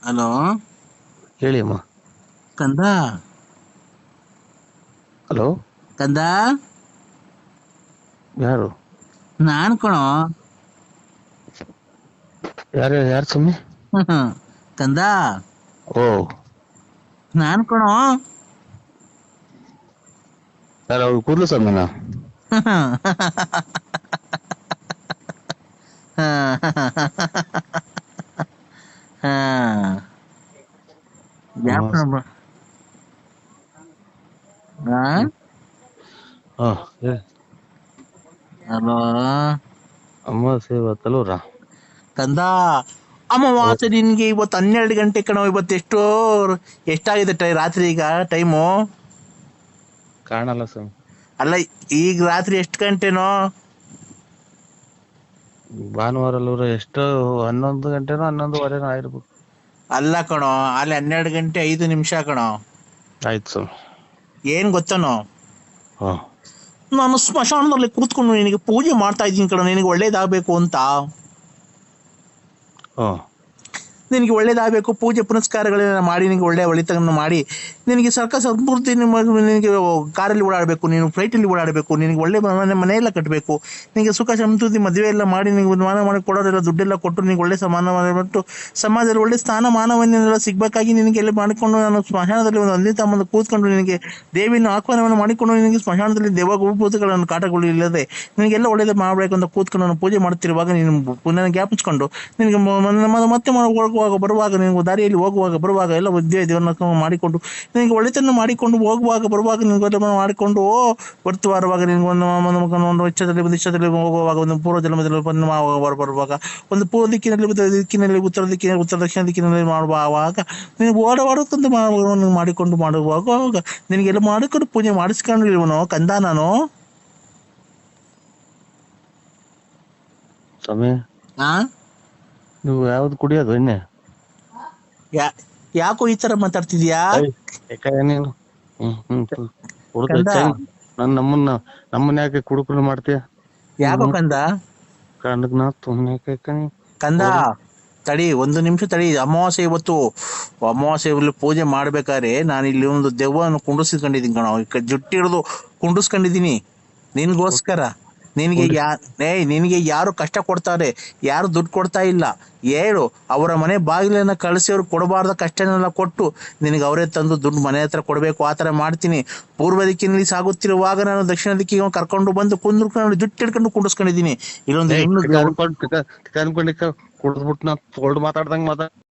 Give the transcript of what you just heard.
Hello ಹೇಳಿ ಅಮ್ಮ. ಕಂದ. ಹಲೋ, ಕಂದ, ಯಾರು? ನಾನ್ ಕಣೋ. ಯಾರು ಸ್ವಾಮಿ? ಕಂದ, ಓ, ನಾನ್ ಕಣೋ. ಯಾರು ಅವ್ರು ಕೂದ್ಲು ಸ್ವಾಮಿನ? ಅಮ್ಮ ಹೇಳಿ. ಹಲೋ ಅಮಾವಾಸ್ಯೆ ಇವತ್ತಲ್ವರ? ಕಂದ, ಅಮಾವಾಸ್ಯೆ ನಿನ್ಗೆ ಇವತ್ತು 12 ಗಂಟೆ ಕಣೋ. ಇವತ್ತು ಎಷ್ಟಾಗಿದೆ ರಾತ್ರಿ ಈಗ ಟೈಮು? ಕಾಣಲ್ಲ ಸ್ವಾಮಿ. ಅಲ್ಲ, ಈಗ ರಾತ್ರಿ ಎಷ್ಟು ಗಂಟೆನೋ? ಭಾನುವಾರ ಅಲ್ವರ? ಎಷ್ಟು 11 ಗಂಟೆನೋ 11:15 ಆಗಿರ್ಬೇಕು. ಅಲ್ಲ ಕಣೋ, ಅಲ್ಲಿ 12 ಗಂಟೆ 5 ನಿಮಿಷ ಕಣೋ. ಆಯ್ತು ಸ್ವಾಮಿ. ಏನ್ ಗೊತ್ತನೋ, ಹಾ, ನಾನು ಸ್ಮಶಾನದಲ್ಲಿ ಕೂತ್ಕೊಂಡು ನಿನಗೆ ಪೂಜೆ ಮಾಡ್ತಾ ಇದ್ದೀನಿ ಕಣೋ, ನಿನಗೆ ಒಳ್ಳೇದಾಗಬೇಕು ಅಂತ. ಹಾ, ನಿನಗೆ ಒಳ್ಳೇದಾಗಬೇಕು, ಪೂಜೆ ಪುನಸ್ಕಾರಗಳನ್ನ ಮಾಡಿ ನಿನಗೆ ಒಳಿತನ್ನು ಮಾಡಿ ನಿನಗೆ ಸಂಪೂರ್ತಿ ನಿನಗೆ ಕಾರಲ್ಲಿ ಓಡಾಡಬೇಕು, ನೀನು ಫ್ಲೈಟಲ್ಲಿ ಓಡಾಡಬೇಕು, ನಿನಗೆ ಒಳ್ಳೆ ಮನೆಯೆಲ್ಲ ಕಟ್ಟಬೇಕು, ನಿನಗೆ ಸುಖ ಸಮೃದ್ಧಿ ಮದುವೆ ಎಲ್ಲ ಮಾಡಿ ನಿನಗೆ ಮಾನ ಮಾಡಿ ಕೊಡೋರೆಲ್ಲ ದುಡ್ಡೆಲ್ಲ ಕೊಟ್ಟು ನಿನಗೆ ಒಳ್ಳೆ ಸಮಾನಟ್ಟು ಸಮಾಜದಲ್ಲಿ ಒಳ್ಳೆ ಸ್ಥಾನಮಾನವನ್ನೆಲ್ಲ ಸಿಗಬೇಕಾಗಿ ನಿನಗೆಲ್ಲ ಮಾಡಿಕೊಂಡು ನಾನು ಸ್ಮಶಾನದಲ್ಲಿ ಒಂದು ಅಂದಿನ ತಮ್ಮಂದು ಕೂತ್ಕೊಂಡು ನಿನಗೆ ದೇವಿನ ಆಹ್ವಾನವನ್ನು ಮಾಡಿಕೊಂಡು ನಿನಗೆ ಸ್ಮಶಾನದಲ್ಲಿ ದೇವಭೂತಗಳನ್ನು ಕಾಟಗಳು ಇಲ್ಲದೆ ನಿನಗೆಲ್ಲ ಒಳ್ಳೇದು ಮಾಡಬೇಕು ಅಂತ ಕೂತ್ಕೊಂಡು ನಾನು ಪೂಜೆ ಮಾಡುತ್ತಿರುವಾಗ ನೀನು ಪುನಃ ಜ್ಞಾಪಿಸ್ಕೊಂಡು ನಿನಗೆ ಮತ್ತೆ ಬರುವಾಗ ನೀವು ದಾರಿಯಲ್ಲಿ ಹೋಗುವಾಗ ಬರುವಾಗ ಎಲ್ಲ ದೇವರನ್ನ ಮಾಡಿಕೊಂಡು ನಿನಗೆ ಒಳಿತನ್ನು ಮಾಡಿಕೊಂಡು ಹೋಗುವಾಗ ಬರುವಾಗ ನಿನಗೆ ಮಾಡಿಕೊಂಡು ಬರುವಾಗ ನಿನಗೆ ಒಂದು ಇಚ್ಛದಲ್ಲಿ ಹೋಗುವಾಗ ಒಂದು ಪೂರ್ವ ಜನ್ಮದಲ್ಲಿ ಬರುವಾಗ ಒಂದು ಪೂರ್ವ ದಿಕ್ಕಿನಲ್ಲಿ ಉತ್ತರ ದಕ್ಷಿಣ ದಿಕ್ಕಿನಲ್ಲಿ ಮಾಡುವಾಗ ನೀನು ಓಡಾಡೋಕ್ಕಂತ ಮಾಡಿಕೊಂಡು ಮಾಡುವಾಗ ನಿನಗೆಲ್ಲ ಮಾಡಿಕೊಂಡು ಪೂಜೆ ಮಾಡಿಸ್ಕೊಂಡಿರುವನು ಕಂದ ನಾನು. ಸ್ವಾಮಿ, ನೀವು ಯಾವ್ದು ಕುಡಿಯೋದು ಎಣ್ಣೆ? ಯಾಕೋ ಈ ತರ ಮಾತಾಡ್ತಿದ್ಯಾ? ನೀನು ನಮ್ಮನ್ನ ಯಾಕೆ ಕುಡುಕರು ಮಾಡ್ತೀಯ? ಯಾಕೋ ಕಂದ? ಕಂದ ತಡಿ, 1 ನಿಮಿಷ ತಡಿ. ಅಮಾವಾಸ್ಯೆ ಇವತ್ತು, ಅಮಾವಾಸ್ಯೆಯಲ್ಲಿ ಪೂಜೆ ಮಾಡ್ಬೇಕಾದ್ರೆ ನಾನು ಇಲ್ಲಿ ಒಂದು ದೆವ್ವವನ್ನು ಕುಂಡಿಸ್ಕೊಂಡಿದ್ದೀನಿ ಕಣ. ಜುಟ್ಟಿ ಹಿಡಿದು ಕುಂಡಿಸ್ಕೊಂಡಿದ್ದೀನಿ ನಿನ್ಗೋಸ್ಕರ. ನಿನಗೆ ಯಾರು ಕಷ್ಟ ಕೊಡ್ತಾರೆ, ಯಾರು ದುಡ್ಡು ಕೊಡ್ತಾ ಇಲ್ಲ ಹೇಳು. ಅವರ ಮನೆ ಬಾಗಿಲನ್ನ ಕಳಿಸಿ ಅವ್ರು ಕೊಡಬಾರ್ದ ಕಷ್ಟನೆಲ್ಲ ಕೊಟ್ಟು ನಿನಗೆ ಅವರೇ ತಂದು ದುಡ್ಡು ಮನೆ ಹತ್ರ ಕೊಡಬೇಕು, ಆ ಥರ ಮಾಡ್ತೀನಿ. ಪೂರ್ವ ದಿಕ್ಕಿನಲ್ಲಿ ಸಾಗುತ್ತಿರುವಾಗ ನಾನು ದಕ್ಷಿಣ ದಿಕ್ಕಿಗೆ ಕರ್ಕೊಂಡು ಬಂದು ಕುಂದ್ಕೊಂಡು ಜುಟ್ಟು ಹಿಡ್ಕೊಂಡು ಕುಂಡಿಸ್ಕೊಂಡಿದ್ದೀನಿ. ಇಲ್ಲೊಂದು ಕುಡಿದ್ಬಿಟ್ಟು ನಾ ಮಾತಾಡ್ದಂಗ